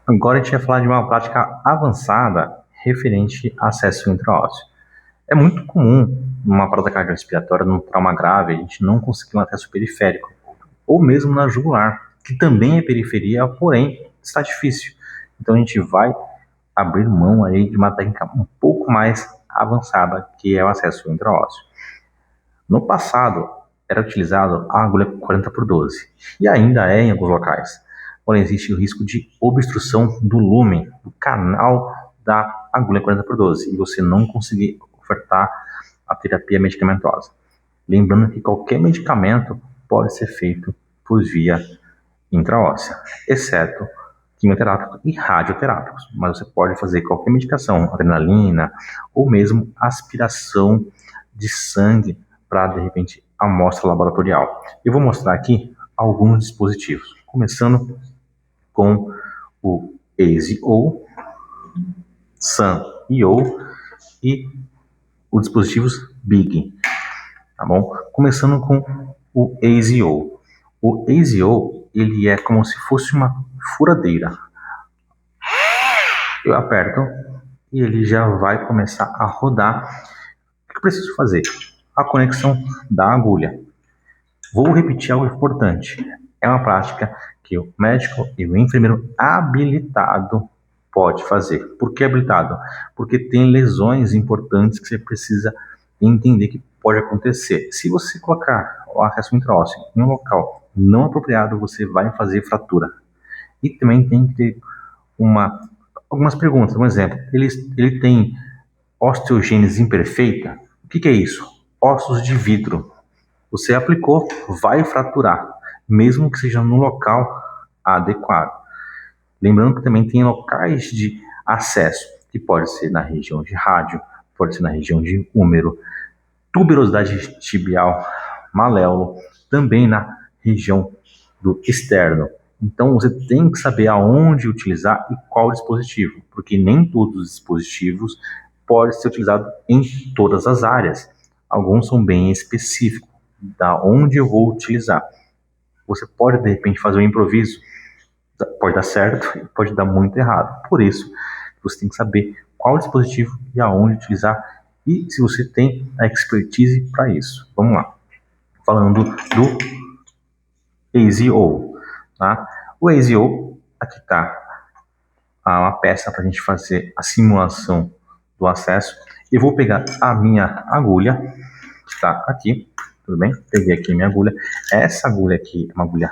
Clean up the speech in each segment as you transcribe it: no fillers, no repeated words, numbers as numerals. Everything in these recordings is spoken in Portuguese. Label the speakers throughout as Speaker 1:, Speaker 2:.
Speaker 1: Agora a gente vai falar de uma prática avançada referente a acesso intraósseo. É muito comum numa parada cardiorrespiratória, num trauma grave, a gente não conseguir um acesso periférico, ou mesmo na jugular, que também é periferia, porém está difícil. Então a gente vai abrir mão aí de uma técnica um pouco mais avançada, que é o acesso intraósseo. No passado, era utilizado a agulha 40 por 12, e ainda é em alguns locais. Porém, existe o risco de obstrução do lúmen, do canal da agulha 40 por 12, e você não conseguir ofertar a terapia medicamentosa. Lembrando que qualquer medicamento pode ser feito por via intraóssea, exceto quimioterápicos e radioterápicos. Mas você pode fazer qualquer medicação, adrenalina ou mesmo aspiração de sangue para, de repente, amostra laboratorial. Eu vou mostrar aqui alguns dispositivos, começando com o ASIO, SAN-IO e os dispositivos BIG, tá bom? Começando com o ASIO. O ASIO, ele é como se fosse uma furadeira. Eu aperto e ele já vai começar a rodar. O que eu preciso fazer? A conexão da agulha. Vou repetir algo importante. É uma prática que o médico e o enfermeiro habilitado pode fazer. Por que habilitado? Porque tem lesões importantes que você precisa entender que pode acontecer. Se você colocar o acesso intraósseo em um local não apropriado, você vai fazer fratura. E também tem que ter algumas perguntas. Um exemplo, ele tem osteogênese imperfeita? O que é isso? Ossos de vidro. Você aplicou, vai fraturar, mesmo que seja no local adequado. Lembrando que também tem locais de acesso, que pode ser na região de rádio, pode ser na região de húmero, tuberosidade tibial, maléolo, também na região do externo. Então você tem que saber aonde utilizar e qual dispositivo, porque nem todos os dispositivos podem ser utilizados em todas as áreas. Alguns são bem específicos, da onde eu vou utilizar. Você pode de repente fazer um improviso, pode dar certo e pode dar muito errado. Por isso, você tem que saber qual dispositivo e aonde utilizar e se você tem a expertise para isso. Vamos lá. Falando do ASIO, tá? O ASIO, aqui está uma peça para a gente fazer a simulação do acesso. Eu vou pegar a minha agulha, que está aqui, tudo bem? Peguei aqui a minha agulha. Essa agulha aqui é uma agulha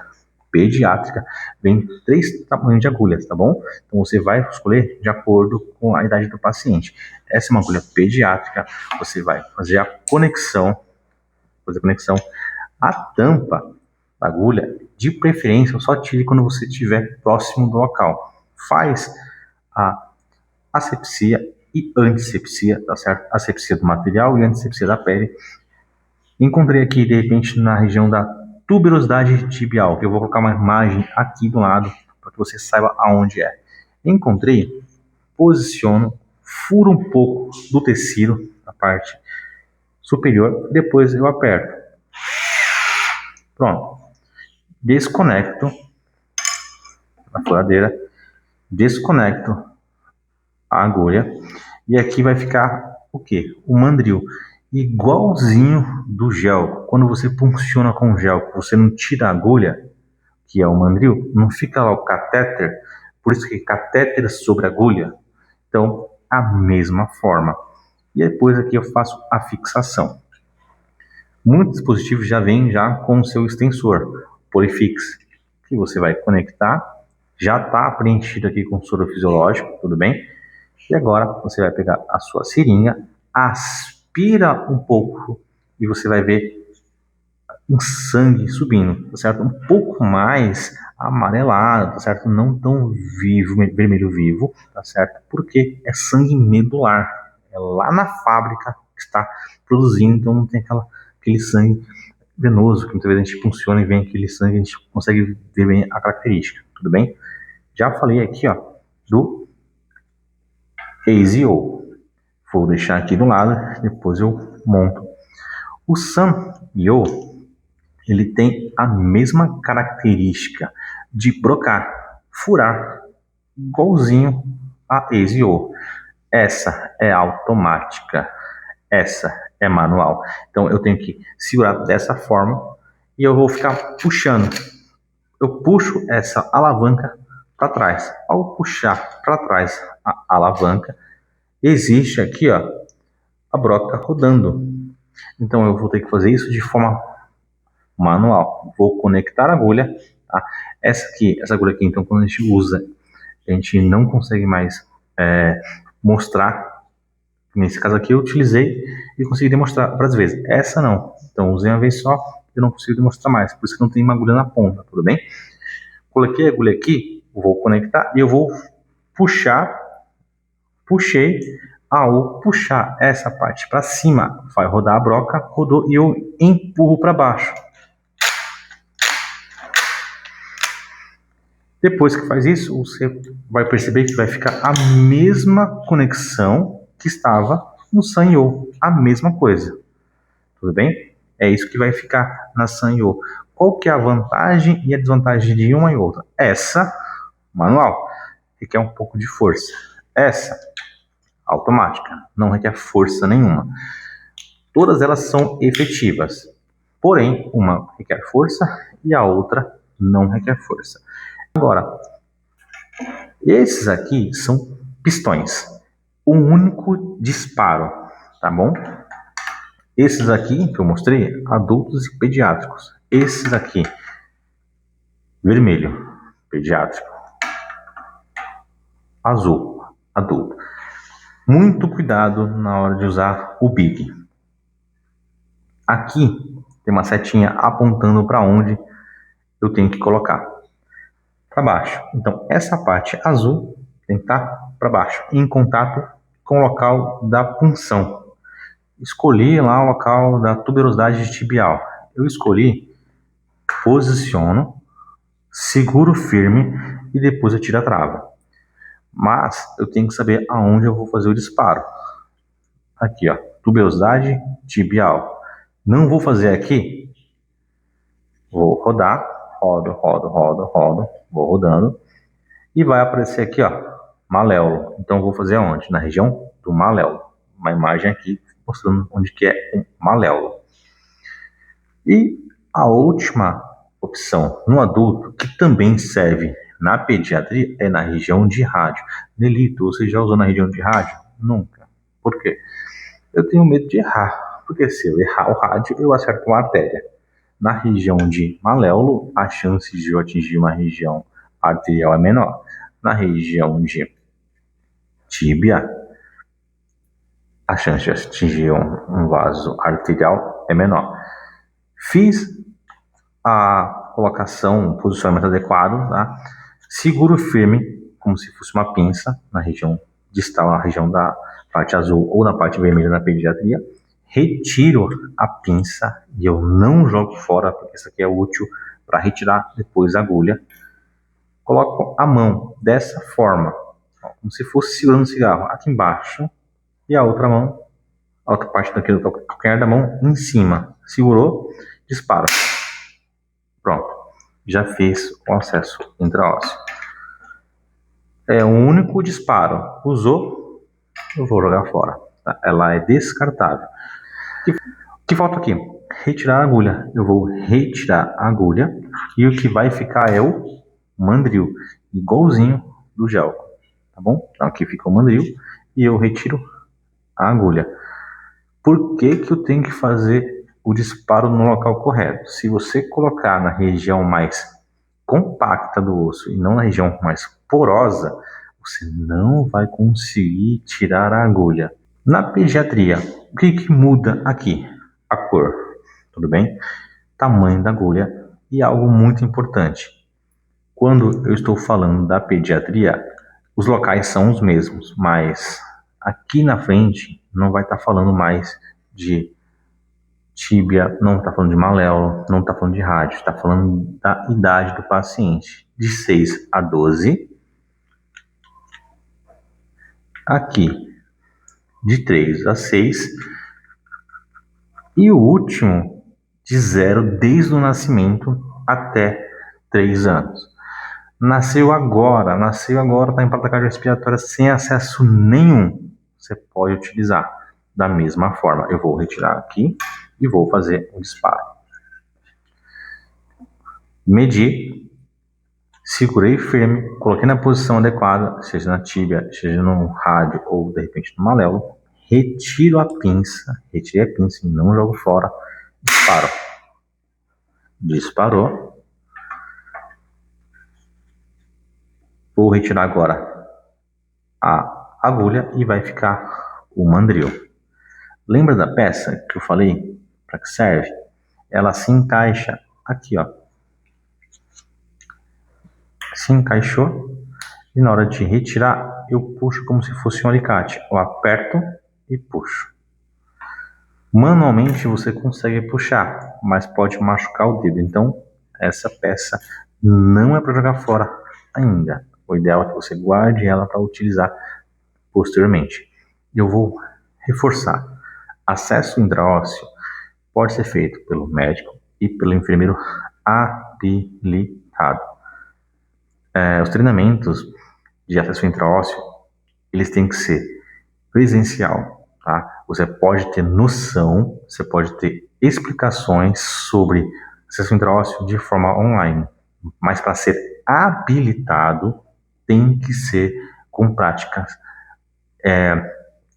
Speaker 1: pediátrica, vem 3 tamanhos de agulhas, tá bom? Então você vai escolher de acordo com a idade do paciente. Essa é uma agulha pediátrica, você vai fazer a conexão, a tampa da agulha, de preferência, só tire quando você estiver próximo do local. Faz a asepsia e antisepsia, tá certo? Asepsia do material e antisepsia da pele. Encontrei aqui, de repente, na região da tuberosidade tibial, que eu vou colocar uma imagem aqui do lado, para que você saiba aonde é. Encontrei, posiciono, furo um pouco do tecido, na parte superior, depois eu aperto. Pronto. Desconecto a furadeira, desconecto a agulha, e aqui vai ficar o que? O mandril. Igualzinho do gel. Quando você funciona com gel, você não tira a agulha, que é o mandril, não fica lá o catéter, por isso que catéter sobre agulha. Então, a mesma forma. E depois aqui eu faço a fixação. Muitos dispositivos já vêm já com o seu extensor, Polyfix, que você vai conectar, já está preenchido aqui com soro fisiológico, tudo bem? E agora você vai pegar a sua seringa, aspira um pouco e você vai ver um sangue subindo, tá certo? Um pouco mais amarelado, tá certo? Não tão vivo, vermelho vivo, tá certo? Porque é sangue medular, é lá na fábrica que está produzindo, então não tem aquele sangue venoso, que muitas vezes a gente funciona e vem aquele sangue, a gente consegue ver bem a característica, tudo bem? Já falei aqui, ó, do ASIO. Vou deixar aqui do lado, depois eu monto. O SAN-IO, ele tem a mesma característica de brocar, furar. igualzinho a EasyO. Essa é automática, essa é manual. Então eu tenho que segurar dessa forma e eu vou ficar puxando. Eu puxo essa alavanca para trás. Ao puxar para trás a alavanca, existe aqui, ó, a broca rodando. Então eu vou ter que fazer isso de forma manual. Vou conectar a agulha, tá? Essa agulha aqui, então, quando a gente usa, a gente não consegue mais mostrar. Nesse caso aqui eu utilizei e consegui demonstrar várias vezes. Essa não. Então usei uma vez só, eu não consigo demonstrar mais. Por isso que não tem uma agulha na ponta, tudo bem? Coloquei a agulha aqui, vou conectar e eu vou puxar. Puxei. Ao puxar essa parte para cima, vai rodar a broca, rodou e eu empurro para baixo. Depois que faz isso, você vai perceber que vai ficar a mesma conexão que estava no Sanyo, a mesma coisa. Tudo bem? É isso que vai ficar na Sanyo. Qual que é a vantagem e a desvantagem de uma e outra? Essa, manual, requer um pouco de força. Essa, automática, não requer força nenhuma. Todas elas são efetivas. Porém, uma requer força e a outra não requer força. Agora, esses aqui são pistões. Um único disparo, tá bom? Esses aqui que eu mostrei, adultos e pediátricos. Esses aqui, vermelho, pediátrico. Azul, adulto. Muito cuidado na hora de usar o Big. Aqui tem uma setinha apontando para onde eu tenho que colocar. Para baixo. Então, essa parte azul tem que estar para baixo, em contato com o local da punção. Escolhi lá o local da tuberosidade tibial. Eu escolhi, posiciono, seguro firme e depois eu tiro a trava. Mas eu tenho que saber aonde eu vou fazer o disparo. Aqui, ó, tuberosidade tibial. Não vou fazer aqui. Vou rodar, rodo, vou rodando. E vai aparecer aqui, ó, maléolo. Então eu vou fazer aonde? Na região do maléolo. Uma imagem aqui mostrando onde que é o maléolo. E a última opção no adulto, que também serve na pediatria, é na região de rádio. Nelito, você já usou na região de rádio? Nunca. Por quê? Eu tenho medo de errar, porque se eu errar o rádio, eu acerto uma artéria. Na região de maléolo, a chance de eu atingir uma região arterial é menor. Na região de tíbia, a chance de atingir um vaso arterial é menor. Fiz a colocação, o posicionamento adequado, tá? Seguro firme, como se fosse uma pinça, na região distal, na região da parte azul ou na parte vermelha na pediatria. Retiro a pinça e eu não jogo fora, porque isso aqui é útil para retirar depois a agulha. Coloco a mão dessa forma, como se fosse segurando um cigarro, aqui embaixo, e a outra mão, a outra parte daqui do calcanhar da mão em cima. Segurou, dispara. Pronto, já fiz o acesso intraósseo. É um único disparo. Usou, eu vou jogar fora. Tá? Ela é descartável. O que falta aqui? Retirar a agulha. Eu vou retirar a agulha e o que vai ficar é o mandril, igualzinho do gel, tá bom? Então aqui fica o mandril e eu retiro a agulha. Por que que eu tenho que fazer o disparo no local correto? Se você colocar na região mais compacta do osso e não na região mais porosa, você não vai conseguir tirar a agulha. Na pediatria, o que que muda aqui? A cor, tudo bem? Tamanho da agulha e algo muito importante. Quando eu estou falando da pediatria, os locais são os mesmos, mas aqui na frente não vai estar falando mais de tíbia, não está falando de maléolo, não está falando de rádio, está falando da idade do paciente, de 6 a 12. Aqui, de 3 a 6. E o último, de 0 desde o nascimento até 3 anos. nasceu agora, está em placa cardiorrespiratória sem acesso nenhum. Você pode utilizar da mesma forma. Eu vou retirar aqui e vou fazer um disparo. Medi, segurei firme, coloquei na posição adequada, seja na tíbia, seja no rádio ou de repente no maléolo. Retiro a pinça, retirei a pinça e não jogo fora. Disparo. Disparou. Vou retirar agora a agulha e vai ficar o mandril. Lembra da peça que eu falei para que serve? Ela se encaixa aqui, ó. Se encaixou e na hora de retirar eu puxo como se fosse um alicate. Eu aperto e puxo. Manualmente você consegue puxar, mas pode machucar o dedo. Então essa peça não é para jogar fora ainda. O ideal é que você guarde ela para utilizar posteriormente. Eu vou reforçar. Acesso intraósseo pode ser feito pelo médico e pelo enfermeiro habilitado. Os treinamentos de acesso intraósseo, eles têm que ser presencial, tá? Você pode ter noção, você pode ter explicações sobre acesso intraósseo de forma online, mas para ser habilitado tem que ser com práticas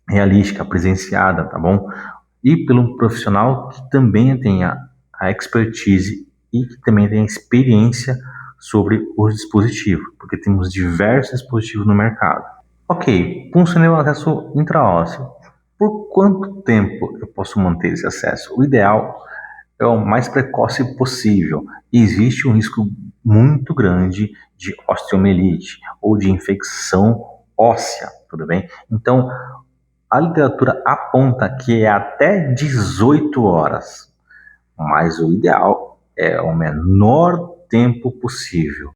Speaker 1: realística, presenciada, tá bom? E pelo profissional que também tenha a expertise e que também tenha experiência sobre os dispositivos, porque temos diversos dispositivos no mercado. Ok, funcionei o acesso intraósseo. Por quanto tempo eu posso manter esse acesso? O ideal é o mais precoce possível. Existe um risco muito grande de osteomielite ou de infecção óssea, tudo bem? Então, a literatura aponta que é até 18 horas, mas o ideal é o menor tempo possível.